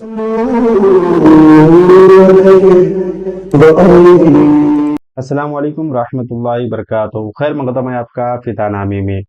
السلام علیکم ورحمۃ اللہ وبرکاتہ۔ خیر مقدم ہے آپ کا فدا نامی میں۔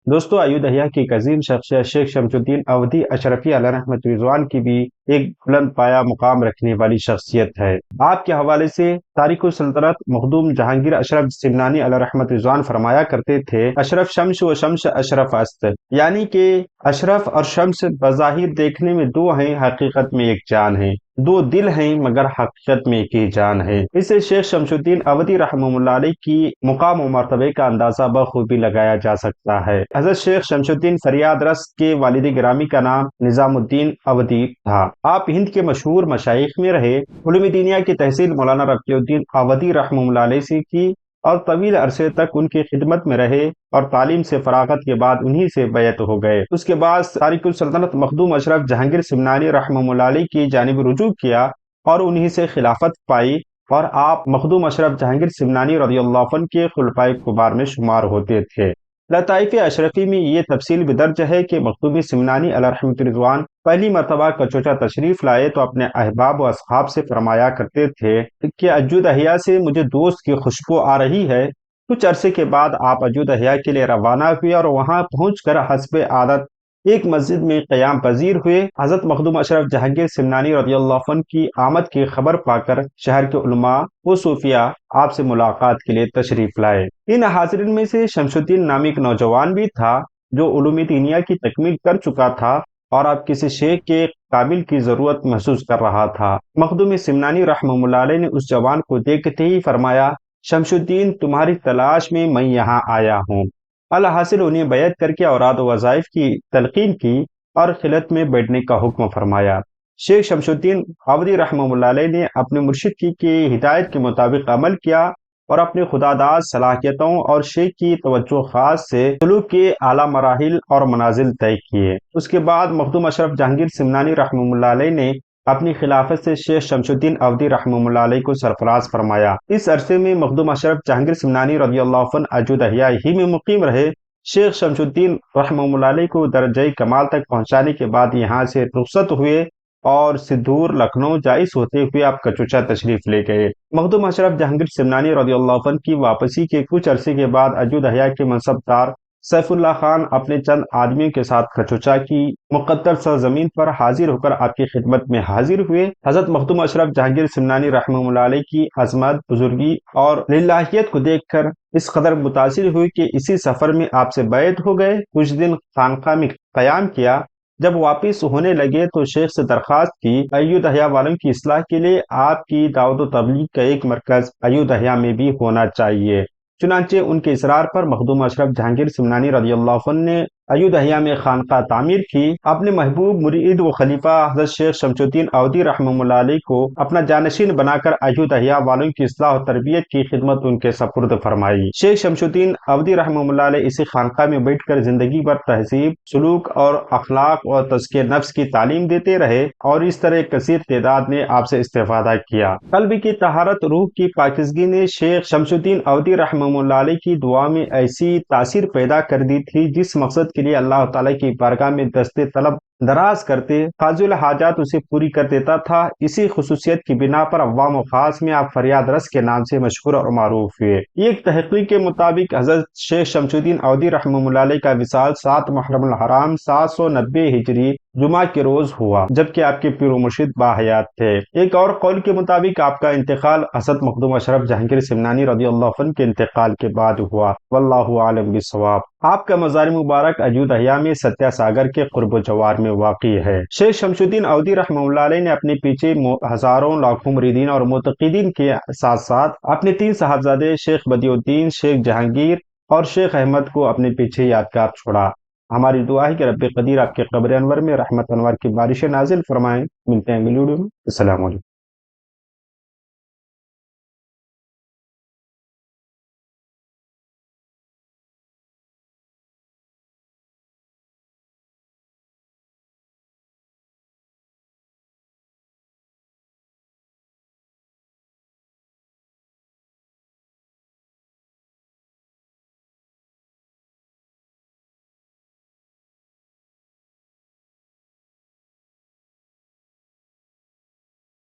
دوستو، ایو دہیا کی ایک عظیم شخصیت شیخ شمس الدین اودھی اشرفی علیہ رحمۃ رضوان کی بھی ایک بلند پایا مقام رکھنے والی شخصیت ہے۔ آپ کے حوالے سے تاریخ السلطنت مخدوم جہانگیر اشرف سمنانی علیہ رحمۃ رضوان فرمایا کرتے تھے، اشرف شمس و شمس اشرف است، یعنی کہ اشرف اور شمس بظاہر دیکھنے میں دو ہیں، حقیقت میں ایک جان ہیں، دو دل ہیں مگر حقیقت میں ایک ہی جان ہے۔ اسے شیخ شمس الدین اودھی رحمہ اللہ علیہ کی مقام و مرتبے کا اندازہ بخوبی لگایا جا سکتا ہے۔ حضرت شیخ شمس الدین فریاد رس کے والد گرامی کا نام نظام الدین اودھی تھا۔ آپ ہند کے مشہور مشائخ میں رہے، علوم دینیا کی تحصیل مولانا رفیع الدین اودھی رحمہ اللہ علیہ سے کی اور طویل عرصے تک ان کی خدمت میں رہے اور تعلیم سے فراغت کے بعد انہی سے بیعت ہو گئے۔ اس کے بعد تاریخ السلطنت مخدوم اشرف جہانگیر سمنانی رحمہ اللہ علیہ کی جانب رجوع کیا اور انہی سے خلافت پائی، اور آپ مخدوم اشرف جہانگیر سمنانی رضی اللہ عنہ کے خلفائے کبار میں شمار ہوتے تھے۔ لطائف اشرفی میں یہ تفصیل بدرج ہے کہ مخدوم سمنانی علیہ رحمۃ رضوان پہلی مرتبہ کچوچا تشریف لائے تو اپنے احباب و اصحاب سے فرمایا کرتے تھے کہ اجود احیا سے مجھے دوست کی خوشبو آ رہی ہے۔ کچھ عرصے کے بعد آپ اجود احیا کے لیے روانہ ہوئے اور وہاں پہنچ کر حسب عادت ایک مسجد میں قیام پذیر ہوئے۔ حضرت مخدوم اشرف جہانگیر سمنانی رضی اللہ عنہ کی آمد کی خبر پا کر شہر کے علماء و صوفیاء آپ سے ملاقات کے لیے تشریف لائے۔ ان حاضرین میں سے شمس الدین نامی ایک نوجوان بھی تھا جو علوم دینیا کی تکمیل کر چکا تھا اور اب کسی شیخ کے قابل کی ضرورت محسوس کر رہا تھا۔ مخدوم سمنانی رحمہ اللہ علیہ نے اس جوان کو دیکھتے ہی فرمایا، شمس الدین، تمہاری تلاش میں میں یہاں آیا ہوں۔ الحاصل انہیں بیعت کر کے اوراد و وظائف کی تلقین کی اور خلوت میں بیٹھنے کا حکم فرمایا۔ شیخ شمس الدین اودھی رحمہ اللہ علیہ نے اپنے مرشد کی ہدایت کے مطابق عمل کیا اور اپنے خداداد صلاحیتوں اور شیخ کی توجہ خاص سے سلوک کے اعلیٰ مراحل اور منازل طے کیے۔ اس کے بعد مخدوم اشرف جہانگیر سمنانی رحمہ اللہ علیہ نے اپنی خلافت سے شیخ شمس الدین اودھی رحمہ اللہ علیہ کو سرفراز فرمایا۔ اس عرصے میں مخدوم اشرف جہانگیر سمنانی رضی اللہ عنہ اجود احیا ہی میں مقیم رہے۔ شیخ شمس الدین رحمہ اللہ علیہ کو درجہ کمال تک پہنچانے کے بعد یہاں سے رخصت ہوئے اور سدھور لکھنؤ جائز ہوتے ہوئے آپ کچوچا تشریف لے گئے۔ مخدوم اشرف جہانگیر سمنانی رضی اللہ عنہ کی واپسی کے کچھ عرصے کے بعد اجود احیا کے منصب دار سیف اللہ خان اپنے چند آدمیوں کے ساتھ کچوچا کی مقدس سرزمین پر حاضر ہو کر آپ کی خدمت میں حاضر ہوئے۔ حضرت مخدوم اشرف جہانگیر سمنانی رحمہ اللہ علیہ کی عظمت، بزرگی اور للہیت کو دیکھ کر اس قدر متاثر ہوئی کہ اسی سفر میں آپ سے بیعت ہو گئے۔ کچھ دن خانقاہ میں قیام کیا۔ جب واپس ہونے لگے تو شیخ سے درخواست کی ایو دہیا والوں کی اصلاح کے لیے آپ کی دعوت و تبلیغ کا ایک مرکز ایو دہیا میں بھی ہونا چاہیے۔ چنانچہ ان کے اصرار پر مخدوم اشرف جہانگیر سمنانی رضی اللہ عنہ نے ایو دہیا میں خانقاہ تعمیر کی۔ اپنے محبوب مرید و خلیفہ حضرت شیخ شمس الدین اودھی رحمہ اللہ علیہ کو اپنا جانشین بنا کر ایو دہیا والوں کی اصلاح و تربیت کی خدمت ان کے سپرد فرمائی۔ شیخ شمس الدین اودھی رحمہ اللہ علیہ اسی خانقاہ میں بیٹھ کر زندگی بھر تہذیب، سلوک اور اخلاق اور تزکیہ نفس کی تعلیم دیتے رہے اور اس طرح کثیر تعداد نے آپ سے استفادہ کیا۔ قلب کی طہارت، روح کی پاکیزگی نے شیخ شمس الدین اودھی رحمہ اللہ علیہ کی دعا میں ایسی تاثیر پیدا کر دی تھی جس مقصد کے لیے اللہ تعالیٰ کی بارگاہ میں دست طلب دراز کرتے قاضی الحاجات اسے پوری کر دیتا تھا۔ اسی خصوصیت کی بنا پر عوام و خاص میں آپ فریاد رس کے نام سے مشہور اور معروف ہوئے۔ ایک تحقیق کے مطابق حضرت شیخ شمس الدین اودھی رحمہ اللہ علیہ کا وصال 7 محرم الحرام 790 ہجری جمعہ کے روز ہوا، جبکہ آپ کے پیر و مرشد باحیات تھے۔ ایک اور قول کے مطابق آپ کا انتقال حضرت مخدوم اشرف جہانگیر سمنانی رضی اللہ عنہ کے انتقال کے بعد ہوا۔ واللہ عالم بالصواب۔ آپ کا مزار مبارک اجود احیا میں ستیا ساگر کے قرب و جوار میں واقع ہے۔ شیخ شمس الدین اودھی رحمہ اللہ علیہ نے اپنے پیچھے ہزاروں لاکھوں مریدین اور معتقدین کے ساتھ ساتھ اپنے 3 صاحبزادے شیخ بدیع الدین، شیخ جہانگیر اور شیخ احمد کو اپنے پیچھے یادگار چھوڑا۔ ہماری دعا ہے کہ رب قدیر آپ کے قبر انور میں رحمت انور کی بارشیں نازل فرمائیں۔ ملتے ہیں اگلی ویڈیو میں۔ السلام علیکم۔